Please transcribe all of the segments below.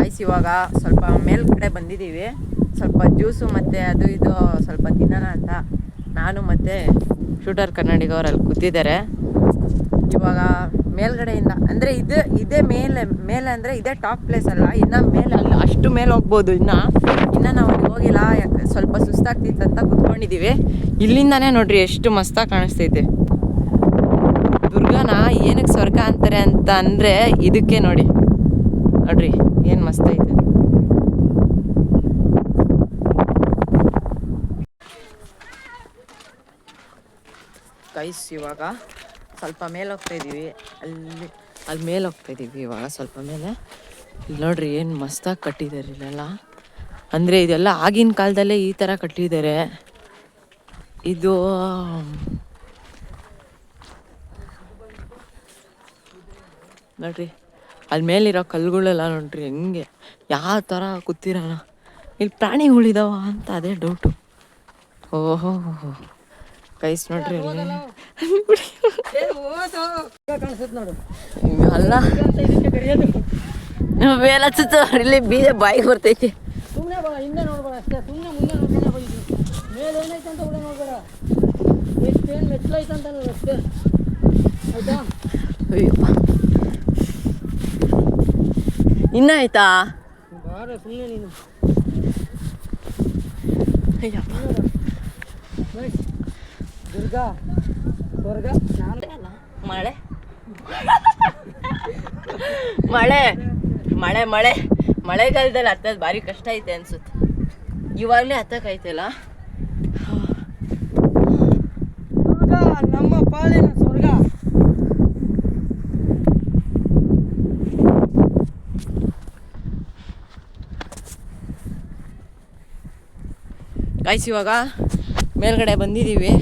Guys ಇವಾಗ ಸ್ವಲ್ಪ ಮೇಲ್ಗಡೆ ಬಂದಿದ್ದೀವಿ. ಸ್ವಲ್ಪ ಜ್ಯೂಸು ಮತ್ತು ಅದು ಇದು ಸ್ವಲ್ಪ ತಿನ್ನೋಣ ಅಂತ ನಾನು ಮತ್ತು ಶೂಟರ್ ಕನ್ನಡಿಗ ಅವರಲ್ಲಿ ಕೂತಿದ್ದಾರೆ. ಇವಾಗ ಮೇಲ್ಗಡೆಯಿಂದ ಅಂದರೆ ಇದೇ ಮೇಲೆ ಅಂದರೆ ಇದೇ ಟಾಪ್ ಪ್ಲೇಸ್ ಅಲ್ಲ, ಇನ್ನು ಮೇಲೆ ಅಲ್ಲಿ ಅಷ್ಟು ಮೇಲೆ ಹೋಗ್ಬೋದು. ಇನ್ನು ನಾವು ಅಲ್ಲಿ ಹೋಗಿಲ್ಲ, ಯಾಕೆ ಸ್ವಲ್ಪ ಸುಸ್ತಾಗ್ತಿತ್ತು ಅಂತ ಕೂತ್ಕೊಂಡಿದ್ದೀವಿ. ಇಲ್ಲಿಂದಾನೇ ನೋಡ್ರಿ ಎಷ್ಟು ಮಸ್ತಾಗಿ ಕಾಣಿಸ್ತೈತೆ. ದುರ್ಗನ ಏನಕ್ಕೆ ಸ್ವರ್ಗ ಅಂತಾರೆ ಅಂತ ಅಂದರೆ ಇದಕ್ಕೆ ನೋಡ್ರಿ ಏನು ಮಸ್ತ್ ಐತೆ. ಗೈಸ್ ಇವಾಗ ಸ್ವಲ್ಪ ಮೇಲೆ ಹೋಗ್ತಾ ಇದ್ದೀವಿ, ಅಲ್ಲಿ ಮೇಲೆ ಹೋಗ್ತಾ ಇದ್ದೀವಿ ಇವಾಗ ಸ್ವಲ್ಪ ಮೇಲೆ. ಇಲ್ಲಿ ನೋಡ್ರಿ ಏನು ಮಸ್ತಾಗಿ ಕಟ್ಟಿದ್ದಾರೆ ಇಲ್ಲೆಲ್ಲ. ಅಂದರೆ ಇದೆಲ್ಲ ಆಗಿನ ಕಾಲದಲ್ಲೇ ಈ ಥರ ಕಟ್ಟಿದ್ದಾರೆ. ಇದು ನೋಡ್ರಿ ಅಲ್ಲಿ ಮೇಲಿರೋ ಕಲ್ಲುಗಳೆಲ್ಲ ನೋಡ್ರಿ ಹೆಂಗೆ ಯಾವ ಥರ ಕೂತಿರೋಣ. ಇಲ್ಲಿ ಪ್ರಾಣಿಗಳಿದಾವ ಅಂತ ಅದೇ ಡೌಟು. ಓಹೋ ಗೈಸ್ ನೋಡ್ರಿ ಅಲ್ಲ ಮೇಲೆ ಇಲ್ಲಿ ಬೀಜ ಬಾಯಿಗೆ ಬರ್ತೈತಿ. ಅಯ್ಯಪ್ಪ ಇನ್ನ ಆಯ್ತಾ? ಮಳೆ ಮಳೆ ಮಳೆ ಮಳೆ ಮಳೆಗಾಲದಲ್ಲಿ ಹತ್ತೋದು ಭಾರಿ ಕಷ್ಟ ಐತೆ ಅನ್ಸುತ್ತೆ. ಇವಾಗಲೇ ಹತ್ತಕ್ಕೈತಲ್ಲ. ನಮ್ಮ ಪಾಲಿನ ಸ್ವರ್ಗ. ಗೈಸ್ ಇವಾಗ ಮೇಲ್ಗಡೆ ಬಂದಿದ್ದೀವಿ.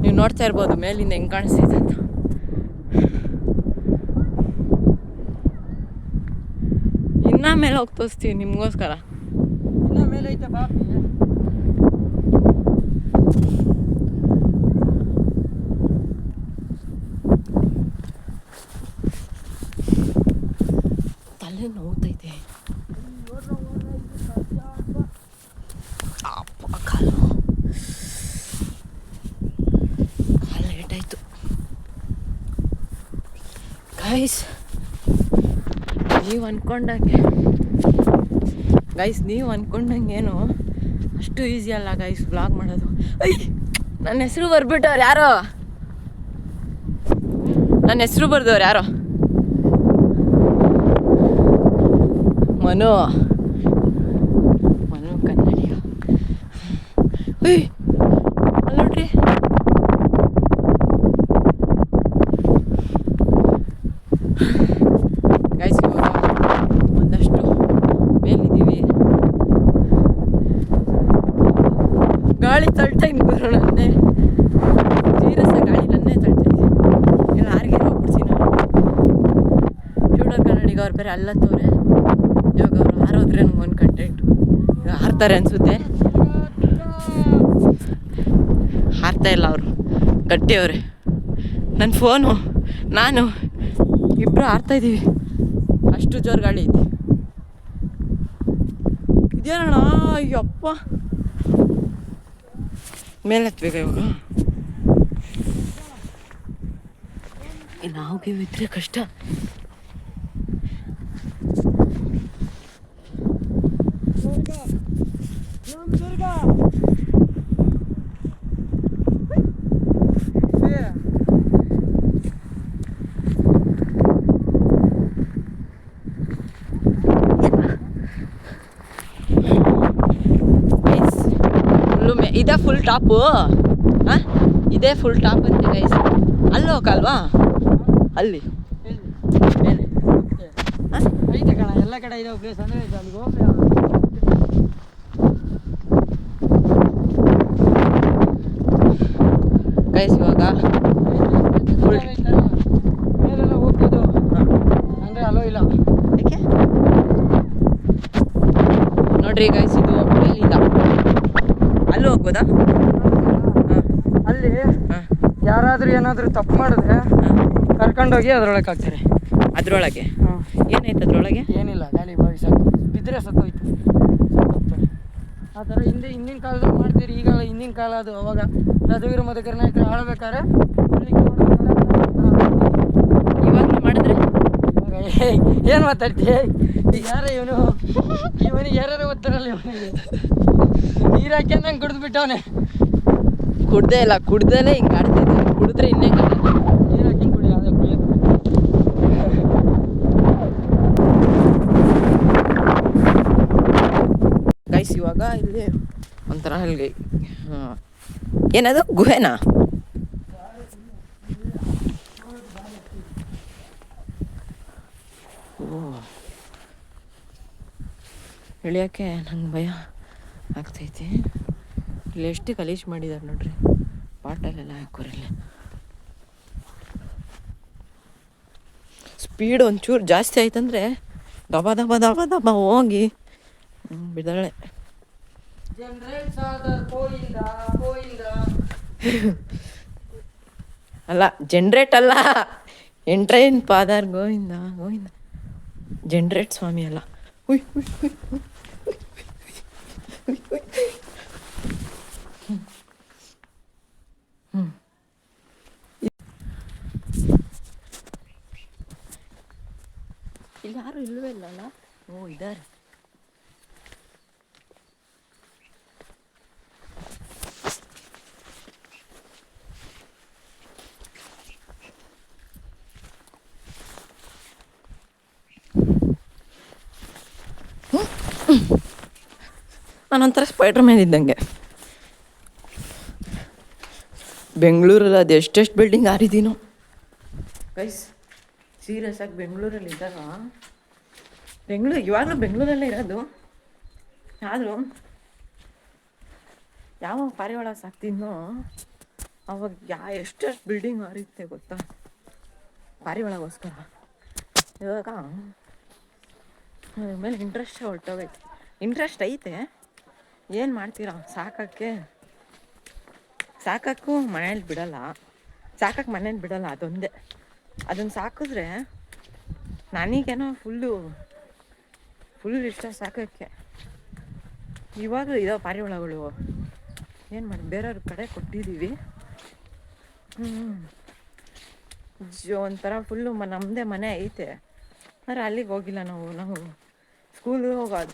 ನೀವು ನೋಡ್ತಾ ಇರ್ಬೋದು ಮೇಲಿಂದ ಹೆಂಗೆ ಕಾಣಿಸ್ತೈತೆ ಅಂತ. ಇನ್ನೂ ಮೇಲೆ ಹೋಗಿ ತೋರಿಸ್ತೀವಿ ನಿಮಗೋಸ್ಕರ. ಇನ್ನೂ ಮೇಲೆ ಐತೆ ಬಾಪಿ. ತಲೆ ನೋವ್ತೈತೆ. ಲೇಟಾಯಿತು ಗೈಸ್. ನೀವು ಅಂದ್ಕೊಂಡಂಗೇನು ಅಷ್ಟು ಈಸಿ ಅಲ್ಲ ಗೈಸ್ ವ್ಲಾಗ್ ಮಾಡೋದು. ನನ್ನ ಹೆಸರು ಬರ್ಬಿಟ್ಟವ್ರು ಯಾರೋ, ನನ್ನ ಹೆಸರು ಬರ್ದವ್ರು ಯಾರೋ, ಮನು ಕನ್ನಡಿಗ. ಅಲ್ಲೋಡ್ರಿ ಗೈಸ್ ಇವಾಗ ಒಂದಷ್ಟು ಮೇಲಿದ್ದೀವಿ. ಗಾಳಿ ತಳ್ತಾ ಇನ್ನು ಬರೋಣ ನನ್ನೇ ಸೀರಿಯಸ್ ಗಾಳಿ ನನ್ನೇ ತಳ್ತಾ ಇದೆ. ಎಲ್ಲ ಆರ್ಗೆ ಹೋಗ್ಬಿಡ್ತೀನಿ ನಾವು. ಶೂಟರ್ ಕನ್ನಡಿಗ ಅವ್ರು ಬೇರೆ ಅಲ್ಲತ್ತವ್ರೆ. ಇವಾಗ ಅವರು ಹಾರೋದ್ರೆ ನಮ್ಗೊಂದು ಕಂಟೆಂಟು. ಇವಾಗ ಹಾರ್ತಾರೆ ಅನಿಸುತ್ತೆ. ಹಾರ್ತಾ ಇಲ್ಲ ಅವರು, ಗಟ್ಟಿಯವ್ರೆ. ನನ್ನ ಫೋನು ನಾನು ಇಬ್ಬರು ಹಾರ್ತಾಯಿದ್ದೀವಿ, ಅಷ್ಟು ಜೋರು ಗಾಳಿ ಐತಿ. ಇದೇನಣ್ಣ ಅಯ್ಯಪ್ಪ. ಮೇಲೆ ಹತ್ಬೇಕ ಇವಾಗ. ನಾವುಗೆ ಇದ್ರೆ ಕಷ್ಟ. ಇದೇ ಫುಲ್ ಟಾಪು. ಹಾಂ ಇದೇ ಫುಲ್ ಟಾಪ್ ಅಂತೆ ಗೈಸ್. ಅಲ್ಲಿ ಹೋಗಲ್ವಾ? ಅಲ್ಲಿ ಮೇಲೆ ಐತೆ ಕಣ, ಎಲ್ಲ ಕಡೆ ಇರೋ ಪ್ಲೇಸ್ ಅಂದರೆ ಅಲ್ಲಿಗೆ ಹೋಗಿ. ಗೈಸ್ ಇವಾಗ ಫುಲ್ ಮೇಲೆಲ್ಲ ಹೋಗ್ಬೋದು ಅಂದರೆ ಅಲೋ ಇಲ್ಲ. ಯಾಕೆ ನೋಡ್ರಿ ಗೈಸ್, ಇದು ಮೇಲಿಂದ ಅಲ್ಲೂ ಹೋಗ್ಬೋದಾ? ಅಲ್ಲಿ ಯಾರಾದರೂ ಏನಾದರೂ ತಪ್ಪು ಮಾಡಿದ್ರೆ ಕರ್ಕೊಂಡೋಗಿ ಅದ್ರೊಳಗೆ ಹಾಕ್ತಾರೆ. ಅದ್ರೊಳಗೆ ಏನೈತೆ? ಅದ್ರೊಳಗೆ ಏನಿಲ್ಲ, ಗಾಳಿ ಭವಿಷ್ಯ. ಬಿದ್ದರೆ ಸತ್ತೋಗ್ತಾರೆ. ಆ ಥರ ಹಿಂದಿನ ಕಾಲದಾಗ ಮಾಡ್ತೀರಿ. ಈಗ ಹಿಂದಿನ ಕಾಲ ಅದು. ಅವಾಗ ರಘುವೀರ ಮಧುಕರ ನಾಯಕರು ಆಳ್ಬೇಕಾದ್ರೆ ಇವಾಗ ಮಾಡಿದ್ರೆ ಏನು ಮಾತಾಡ್ತೀಯ? ಯಾರ ಇವನಿಗೆ ಯಾರು ಓದ್ತಾರಲ್ಲ, ಇವನಿಗೆ ನೀರು ಹಾಕಿ ನಂಗೆ ಕುಡಿದು ಬಿಟ್ಟವನೆ. ಕುಡ್ದೇ ಇಲ್ಲ, ಕುಡ್ದಲೇ ಹಿಂಗೆ ಆಡ್ತಿದ್ದೆ. ಕುಡಿದ್ರೆ ಇನ್ನೇ ನೀರು ಹಾಕಿ ಕುಡಿ, ಅದೇ ಕುಡಿಯೋದು. ಗೈಸ್ ಇವಾಗ ಇಲ್ಲಿ ಒಂಥರ ಅಲ್ಲಿ ಏನದು ಗುಹೆನಾ? ಇಳಿಯೋಕ್ಕೆ ನಂಗೆ ಭಯ ಆಗ್ತೈತಿ. ಇಲ್ಲಿ ಎಷ್ಟು ಗಲೀಜು ಮಾಡಿದ್ದಾರೆ ನೋಡ್ರಿ, ಬಾಟಲೆಲ್ಲ ಹಾಕೋರಿಲ್ಲ. ಸ್ಪೀಡ್ ಒಂಚೂರು ಜಾಸ್ತಿ ಆಯ್ತಂದ್ರೆ ದಬ ದಬ ದಬ ದಬ ಹೋಗಿ ಬಿದ್ದಾಳೆ. ಅಲ್ಲ ಜನ್ರೇಟ್ ಅಲ್ಲ, ಎಂಟ್ರೈನ್ ಪಾದಾರ್ ಗೋವಿಂದ ಗೋವಿಂದ. ಜನ್ರೇಟ್ ಸ್ವಾಮಿ ಅಲ್ಲ. ಹುಯ್ ಹುಯ್ ಹುಯ್ ಇಲ್ಲಿ ಯಾರು ಇಲ್ಲವೇ ಇಲ್ಲಲ್ಲ. ಓ ಇದ್ದಾರೆ. ನಾನೊಂಥರ ಸ್ಪೈಡರ್ ಮ್ಯಾನ್ ಇದ್ದಂಗೆ. ಬೆಂಗಳೂರಲ್ಲಿ ಅದು ಎಷ್ಟೆಷ್ಟು ಬಿಲ್ಡಿಂಗ್ ಆರಿದ್ದೀನೋ ಗೈಸ್. ಸೀರಿಯಸ್ ಆಗಿ ಬೆಂಗಳೂರಲ್ಲಿ ಇದ್ದಾಗ, ಇವಾಗಲೂ ಬೆಂಗಳೂರಲ್ಲೇ ಇರೋದು. ಆದರೂ ಯಾವ ಪಾರಿವಾಳ ಸಾಕ್ತಿದ್ನೋ ಅವಾಗ ಎಷ್ಟೆಷ್ಟು ಬಿಲ್ಡಿಂಗ್ ಆರಿತ್ತೆ ಗೊತ್ತಾ, ಪಾರಿವಾಳಗೋಸ್ಕರ. ಇವಾಗ ಮೇಲೆ ಇಂಟ್ರೆಸ್ಟ್ ಹೊರಟೋಗೈತೆ. ಇಂಟ್ರೆಸ್ಟ್ ಐತೆ, ಏನು ಮಾಡ್ತೀರಾ, ಸಾಕಕ್ಕೂ ಮನೇಲಿ ಬಿಡಲ್ಲ. ಸಾಕಕ್ಕೆ ಮನೇಲಿ ಬಿಡಲ್ಲ, ಅದೊಂದೇ. ಅದನ್ನು ಸಾಕಿದ್ರೆ ನನಗೇನೋ ಫುಲ್ ಇಷ್ಟ ಸಾಕೋಕ್ಕೆ. ಇವಾಗಲೂ ಇದಾವೆ ಪಾರಿವಾಳಗಳು. ಏನು ಮಾಡಿ ಬೇರೆಯವ್ರ ಕಡೆ ಕೊಟ್ಟಿದ್ದೀವಿ. ಒಂಥರ ಫುಲ್ಲು ನಮ್ಮದೇ ಮನೆ ಐತೆ, ಆದರೆ ಅಲ್ಲಿಗೆ ಹೋಗಿಲ್ಲ ನಾವು ಸ್ಕೂಲು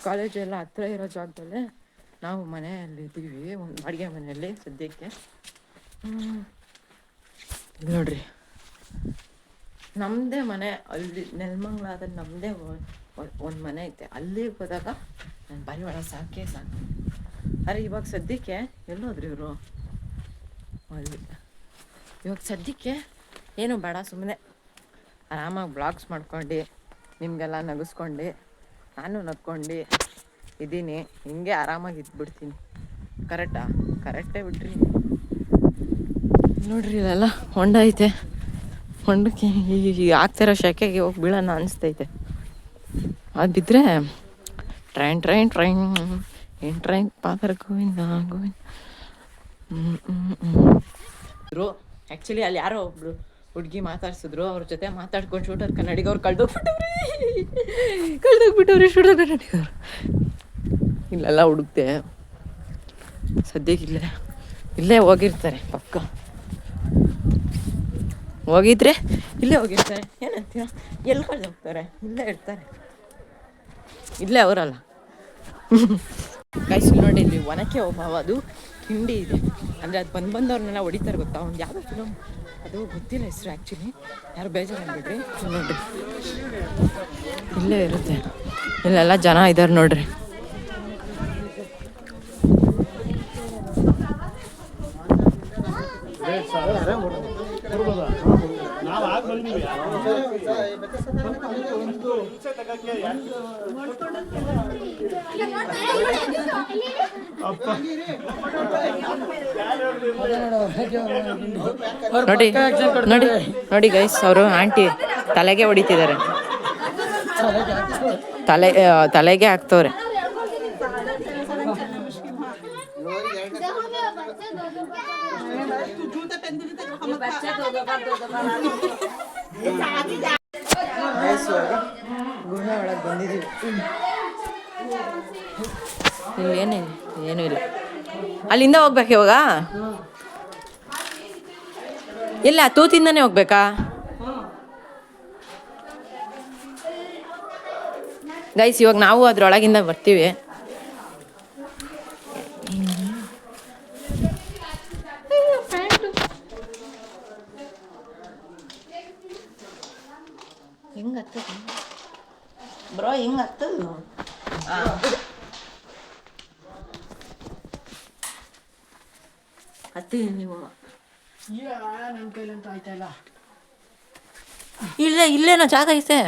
ಕಾಲೇಜು ಎಲ್ಲ ಹತ್ತಿರ ಇರೋ ಜಾಗದಲ್ಲೇ ನಾವು ಮನೆಯಲ್ಲಿದ್ದೀವಿ, ಒಂದು ಬಾಡಿಗೆ ಮನೆಯಲ್ಲಿ ಸದ್ಯಕ್ಕೆ. ನೋಡ್ರಿ ನಮ್ಮದೇ ಮನೆ ಅಲ್ಲಿ ನೆಲಮಂಗ್ಲಾದಲ್ಲಿ ನಮ್ಮದೇ ಒಂದು ಮನೆ ಐತೆ. ಅಲ್ಲಿಗೆ ಹೋದಾಗ ನಾನು ಪಾರಿವಾಳ ಸಾಕು. ಆದರೆ ಇವಾಗ ಸದ್ಯಕ್ಕೆ ಎಲ್ಲೋದ್ರಿ ಇವರು ಅಲ್ಲಿ. ಇವಾಗ ಸದ್ಯಕ್ಕೆ ಏನೂ ಬೇಡ, ಸುಮ್ಮನೆ ಆರಾಮಾಗಿ ಬ್ಲಾಗ್ಸ್ ಮಾಡ್ಕೊಂಡು ನಿಮಗೆಲ್ಲ ನಗಿಸ್ಕೊಂಡು ನಾನು ನಕ್ಕೊಂಡು ಇದ್ದೀನಿ. ಹಿಂಗೆ ಆರಾಮಾಗಿ ಇದ್ಬಿಡ್ತೀನಿ. ಕರೆಕ್ಟೇ ಬಿಡ್ರಿ. ನೋಡ್ರಿ ಇಲ್ಲೆಲ್ಲ ಹೊಂಡ ಐತೆ. ಹೊಂಡಕ್ಕೆ ಈ ಆಗ್ತಿರೋ ಶೆಕೆಗೆ ಹೋಗಿ ಬೀಳೋಣ ಅನಿಸ್ತೈತೆ. ಅದು ಬಿದ್ದರೆ ಟ್ರೈನ್ ಪಾತ್ರ ಗೋವಿಂದ ಗೋವಿಂದ. ಆ್ಯಕ್ಚುಲಿ ಅಲ್ಲಿ ಯಾರೋ ಒಬ್ರು ಹುಡುಗಿ ಮಾತಾಡ್ಸಿದ್ರು. ಅವ್ರ ಜೊತೆ ಮಾತಾಡ್ಕೊಂಡು ಶೂಟರ್ ಕನ್ನಡಿಗವ್ರು ಕಳ್ದೋಗ್ಬಿಟ್ಟವ್ರಿ ಶೂಟರ್ ಕನ್ನಡಿಗವ್ರು. ಇಲ್ಲೆಲ್ಲ ಹುಡುಕ್ತೆ, ಸದ್ಯಕ್ಕೆ ಇಲ್ಲೇ ಹೋಗಿರ್ತಾರೆ. ಪಕ್ಕ ಹೋಗಿದ್ರೆ ಇಲ್ಲೇ ಹೋಗಿರ್ತಾರೆ. ಏನಂತೀರ, ಎಲ್ಲಿ ಕಳ್ದೋಗ್ತಾರೆ? ಇಲ್ಲೇ ಇರ್ತಾರೆ, ಇಲ್ಲೇ ಅವರಲ್ಲ. ಗೈಸ್ ನೋಡಿ, ಇಲ್ಲಿ ಒನಕೆ ಓಬವ್ವ ಅದು ಹಿಂಡಿ ಇದೆ. ಅಂದರೆ ಅದು ಬಂದವ್ರನ್ನೆಲ್ಲ ಹೊಡಿತಾರೆ ಗೊತ್ತಾ. ಒಂದು ಯಾವುದೋ ಫಿಲಮ್, ಅದು ಗೊತ್ತಿಲ್ಲ ಹೆಸರು ಆ್ಯಕ್ಚುಲಿ, ಯಾರು ಬೇಜಾರಾಗ್ಬಿಡ್ರಿ. ನೋಡ್ರಿ ಇಲ್ಲೇ ಇರುತ್ತೆ. ಇಲ್ಲೆಲ್ಲ ಜನ ಇದ್ದಾರೆ ನೋಡ್ರಿ. ನೋಡಿ ನೋಡಿ ನೋಡಿ ಗೈಸ್, ಅವರು ಆಂಟಿ ತಲೆಗೆ ಹೊಡಿತಿದ್ದಾರೆ. ತಲೆಗೆ ಹಾಕ್ತವ್ರೆ. ಗುಹೆ ಒಳಗೆ ಬಂದಿದ್ದೀವಿ. ಇಲ್ಲಿ ಏನಿಲ್ಲ, ಏನೂ ಇಲ್ಲ. ಅಲ್ಲಿಂದ ಹೋಗ್ಬೇಕು ಇವಾಗ. ಇಲ್ಲ ತೂತಿಂದನೇ ಹೋಗ್ಬೇಕಾ? ಗೈಸ್ ಇವಾಗ ನಾವು ಅದ್ರೊಳಗಿಂದ ಬರ್ತೀವಿ. ಹಿಂಗತ್ತ ಬ್ರೋ, ಹಿಂಗತ್ತ ಹತ್ತೀವಿ ನೀವು. ನನ್ನ ಕೈಲಂತೂ ಆಯ್ತಾ ಇಲ್ಲ. ಇಲ್ಲೇನೋ ಜಾಗ ಐತೆ,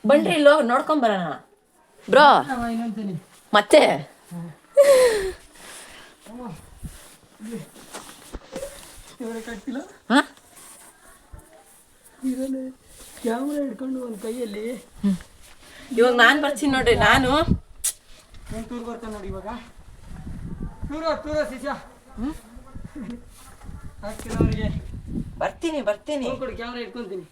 ಬನ್ರಿ ಇಲ್ಲೋ ನೋಡ್ಕೊಂಬರೋಣ ಬ್ರೋ. ಇನ್ನೊಂದ್ಸಲಿ ಮತ್ತೆ ಕಟ್ತಿಲ್ಲ. ಹಾಂ ಇದನ್ನೇ ಕ್ಯಾಮ್ರಾ ಹಿಡ್ಕೊಂಡು ಒಂದು ಕೈಯಲ್ಲಿ ಇವಾಗ ನಾನು ಬರ್ತೀನಿ ನೋಡ್ರಿ. ನಾನು ಟೂರ್ ಬರ್ತಾನೆ ನೋಡಿ ಇವಾಗ. ಟೂರ ಶಿಷ್ಯ ಹಾಕ್ತೀನಿ ಅವರಿಗೆ. ಬರ್ತೀನಿ ಕೊಡಿ, ಕ್ಯಾಮ್ರಾ ಇಟ್ಕೊಂತೀನಿ.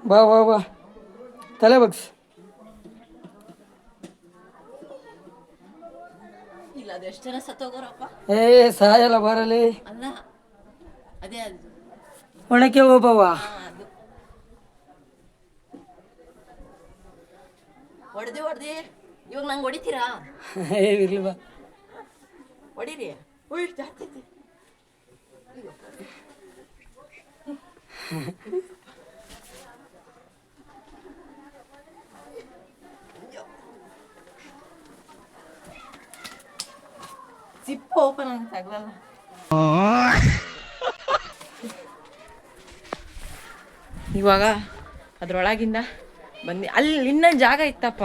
ಬಾ ಬಾ ಬಾ, ತಲೆ ಬಗ್ಸ್. ಇಲ್ಲ ಅದು ಎಷ್ಟು ಜನ ಸತ್ತೋಗೋರಪ್ಪ. ಸಾಯಲ್ಲ ಬರಲಿ. ಅಲ್ಲ ಅದೇ ಅದು ಒಣಕ್ಕೆ ಹೋಗವ. ಅದು ಹೊಡೆದಿ ಇವಾಗ ನಂಗೆ ಹೊಡಿತೀರಾ? ಇರ್ಲಿ ಬಾ, ಹೊಡೀರಿ. ಜಾಸ್ತಿ ಜಿಪ್ ಓಪನ್ ಅಂತ ಆಗಲ್ಲ. ಇವಾಗ ಅದ್ರೊಳಗಿಂದ ಬಂದು ಅಲ್ಲಿ ಇನ್ನೊಂದು ಜಾಗ ಇತ್ತಪ್ಪ.